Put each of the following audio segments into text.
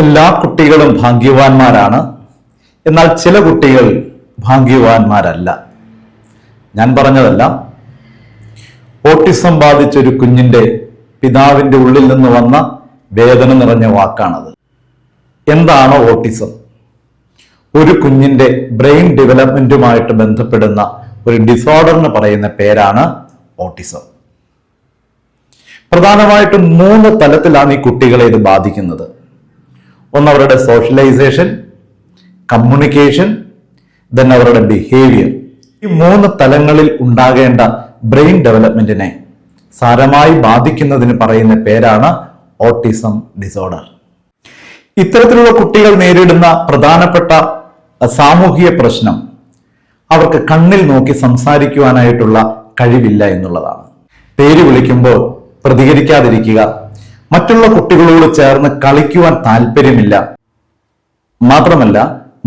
എല്ലാ കുട്ടികളും ഭാഗ്യവാന്മാരാണ്. എന്നാൽ ചില കുട്ടികൾ ഭാഗ്യവാന്മാരല്ല. ഞാൻ പറഞ്ഞതല്ല, ഓട്ടിസം ബാധിച്ചൊരു കുഞ്ഞിന്റെ പിതാവിന്റെ ഉള്ളിൽ നിന്ന് വന്ന വേദന നിറഞ്ഞ വാക്കാണത്. എന്താണ് ഓട്ടിസം? ഒരു കുഞ്ഞിന്റെ ബ്രെയിൻ ഡെവലപ്മെന്റുമായിട്ട് ബന്ധപ്പെടുന്ന ഒരു ഡിസോർഡറിന് പറയുന്ന പേരാണ് ഓട്ടിസം. പ്രധാനമായിട്ടും 3 തലത്തിലാണ് ഈ കുട്ടികളെ ഇത് ബാധിക്കുന്നത്. ഒന്ന് അവരുടെ സോഷ്യലൈസേഷൻ, കമ്മ്യൂണിക്കേഷൻ, ദെൻ അവരുടെ ബിഹേവിയർ. ഈ 3 തലങ്ങളിൽ ഉണ്ടാകേണ്ട ബ്രെയിൻ ഡെവലപ്മെന്റിനെ സാരമായി ബാധിക്കുന്നതിന് പറയുന്ന പേരാണ് ഓട്ടിസം ഡിസോർഡർ. ഇത്തരത്തിലുള്ള കുട്ടികൾ നേരിടുന്ന പ്രധാനപ്പെട്ട സാമൂഹിക പ്രശ്നം അവർക്ക് കണ്ണിൽ നോക്കി സംസാരിക്കുവാനായിട്ടുള്ള കഴിവില്ല എന്നുള്ളതാണ്. പേര് വിളിക്കുമ്പോൾ പ്രതികരിക്കാതിരിക്കുക, മറ്റുള്ള കുട്ടികളോട് ചേർന്ന് കളിക്കുവാൻ താല്പര്യമില്ല, മാത്രമല്ല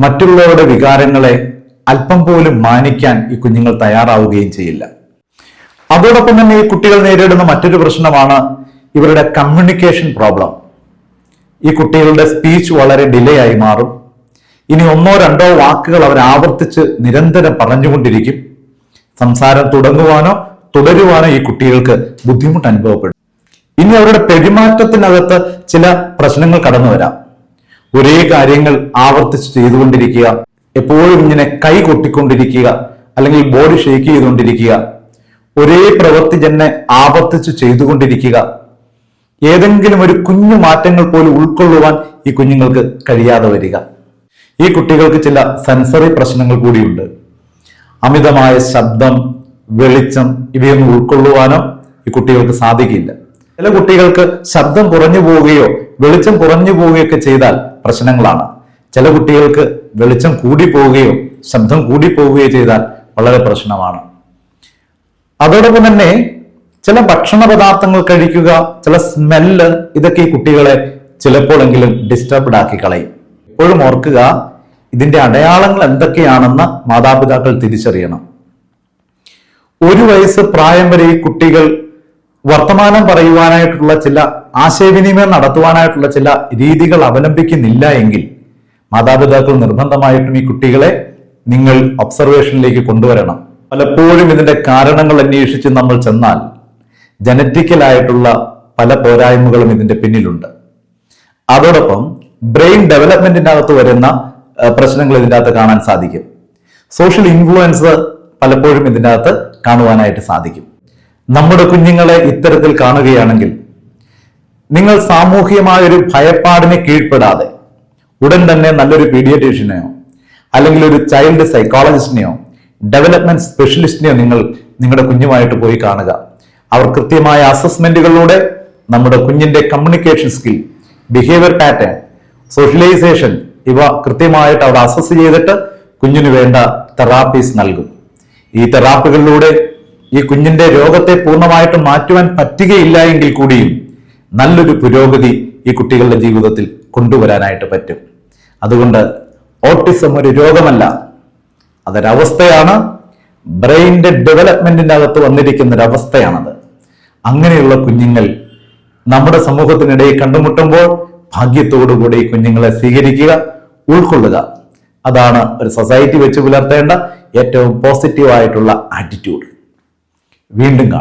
മറ്റുള്ളവരുടെ വികാരങ്ങളെ അല്പം പോലും മാനിക്കാൻ ഈ കുഞ്ഞുങ്ങൾ തയ്യാറാവുകയും ചെയ്യില്ല. അതോടൊപ്പം തന്നെ ഈ കുട്ടികൾ നേരിടുന്ന മറ്റൊരു പ്രശ്നമാണ് ഇവരുടെ കമ്മ്യൂണിക്കേഷൻ പ്രോബ്ലം. ഈ കുട്ടികളുടെ സ്പീച്ച് വളരെ ഡിലേ ആയി മാറും. ഇനി 1-2 വാക്കുകൾ അവർ ആവർത്തിച്ച് നിരന്തരം പറഞ്ഞുകൊണ്ടിരിക്കും. സംസാരം തുടങ്ങുവാനോ തുടരുവാനോ ഈ കുട്ടികൾക്ക് ബുദ്ധിമുട്ട് അനുഭവപ്പെടും. ഇനി അവരുടെ പെരുമാറ്റത്തിനകത്ത് ചില പ്രശ്നങ്ങൾ കടന്നു വരാം. ഒരേ കാര്യങ്ങൾ ആവർത്തിച്ച് ചെയ്തുകൊണ്ടിരിക്കുക, എപ്പോഴും ഇങ്ങനെ കൈ കൊട്ടിക്കൊണ്ടിരിക്കുക, അല്ലെങ്കിൽ ബോഡി ഷേക്ക് ചെയ്തുകൊണ്ടിരിക്കുക, ഒരേ പ്രവൃത്തി തന്നെ ആവർത്തിച്ച് ചെയ്തുകൊണ്ടിരിക്കുക, ഏതെങ്കിലും ഒരു കുഞ്ഞു മാറ്റങ്ങൾ പോലും ഉൾക്കൊള്ളുവാൻ ഈ കുഞ്ഞുങ്ങൾക്ക് കഴിയാതെ വരിക. ഈ കുട്ടികൾക്ക് ചില സെൻസറി പ്രശ്നങ്ങൾ കൂടിയുണ്ട്. അമിതമായ ശബ്ദം, വെളിച്ചം ഇവയൊന്നും ഉൾക്കൊള്ളുവാനോ ഈ കുട്ടികൾക്ക് സാധിക്കില്ല. ചില കുട്ടികൾക്ക് ശബ്ദം കുറഞ്ഞു പോവുകയോ വെളിച്ചം കുറഞ്ഞു പോവുകയൊക്കെ ചെയ്താൽ പ്രശ്നങ്ങളാണ്. ചില കുട്ടികൾക്ക് വെളിച്ചം കൂടി പോവുകയോ ശബ്ദം കൂടി പോവുകയോ ചെയ്താൽ വളരെ പ്രശ്നമാണ്. അതോടൊപ്പം തന്നെ ചില ഭക്ഷണ പദാർത്ഥങ്ങൾ കഴിക്കുക, ചില സ്മെല്ല്, ഇതൊക്കെ ഈ കുട്ടികളെ ചിലപ്പോഴെങ്കിലും ഡിസ്റ്റർബ്ഡ് ആക്കി കളയും. എപ്പോഴും ഓർക്കുക, ഇതിന്റെ അടയാളങ്ങൾ എന്തൊക്കെയാണെന്ന് മാതാപിതാക്കൾ തിരിച്ചറിയണം. 1 വയസ്സ് പ്രായം വരെ ഈ കുട്ടികൾ വർത്തമാനം പറയുവാനായിട്ടുള്ള ചില ആശയവിനിമയം നടത്തുവാനായിട്ടുള്ള ചില രീതികൾ അവലംബിക്കുന്നില്ല എങ്കിൽ മാതാപിതാക്കൾ നിർബന്ധമായിട്ടും ഈ കുട്ടികളെ നിങ്ങൾ ഒബ്സർവേഷനിലേക്ക് കൊണ്ടുവരണം. പലപ്പോഴും ഇതിന്റെ കാരണങ്ങൾ അന്വേഷിച്ച് നമ്മൾ ചെന്നാൽ ജനറ്റിക്കലായിട്ടുള്ള പല പോരായ്മകളും ഇതിന്റെ പിന്നിലുണ്ട്. അതോടൊപ്പം ബ്രെയിൻ ഡെവലപ്മെന്റിന്റെ അകത്ത് വരുന്ന പ്രശ്നങ്ങൾ ഇതിൻ്റെ അകത്ത് കാണാൻ സാധിക്കും. സോഷ്യൽ ഇൻഫ്ലുവൻസ് പലപ്പോഴും ഇതിൻ്റെ അകത്ത് കാണുവാനായിട്ട് സാധിക്കും. നമ്മുടെ കുഞ്ഞുങ്ങളെ ഇത്തരത്തിൽ കാണുകയാണെങ്കിൽ നിങ്ങൾ സാമൂഹികമായൊരു ഭയപ്പാടിനെ കീഴ്പ്പെടാതെ ഉടൻ തന്നെ നല്ലൊരു പീഡിയാട്രീഷ്യനെയോ അല്ലെങ്കിൽ ഒരു ചൈൽഡ് സൈക്കോളജിസ്റ്റിനെയോ ഡെവലപ്മെന്റ് സ്പെഷ്യലിസ്റ്റിനെയോ നിങ്ങൾ നിങ്ങളുടെ കുഞ്ഞുമായിട്ട് പോയി കാണുക. അവർ കൃത്യമായ അസസ്മെന്റുകളിലൂടെ നമ്മുടെ കുഞ്ഞിന്റെ communication skill, behaviour pattern, socialisation ഇവ കൃത്യമായിട്ട് അവിടെ അസസ് ചെയ്തിട്ട് കുഞ്ഞിന് വേണ്ട തെറാപ്പീസ് നൽകും. ഈ തെറാപ്പികളിലൂടെ ഈ കുഞ്ഞിന്റെ രോഗത്തെ പൂർണ്ണമായിട്ട് മാറ്റുവാൻ പറ്റുകയില്ല എങ്കിൽ കൂടിയും നല്ലൊരു പുരോഗതി ഈ കുട്ടികളുടെ ജീവിതത്തിൽ കൊണ്ടുവരാനായിട്ട് പറ്റും. അതുകൊണ്ട് ഓട്ടിസം ഒരു രോഗമല്ല, അതൊരവസ്ഥയാണ്. ബ്രെയിനിന്റെ ഡെവലപ്മെന്റിന്റെ അകത്ത് വന്നിരിക്കുന്ന ഒരു അവസ്ഥയാണത്. അങ്ങനെയുള്ള കുഞ്ഞുങ്ങൾ നമ്മുടെ സമൂഹത്തിനിടയിൽ കണ്ടുമുട്ടുമ്പോൾ ഭാഗ്യത്തോടുകൂടി ഈ കുഞ്ഞുങ്ങളെ സ്വീകരിക്കുക, ഉൾക്കൊള്ളുക. അതാണ് ഒരു സൊസൈറ്റി വെച്ച് പുലർത്തേണ്ട ഏറ്റവും പോസിറ്റീവായിട്ടുള്ള ആറ്റിറ്റ്യൂഡ്. വീണ്ടും കാണാം.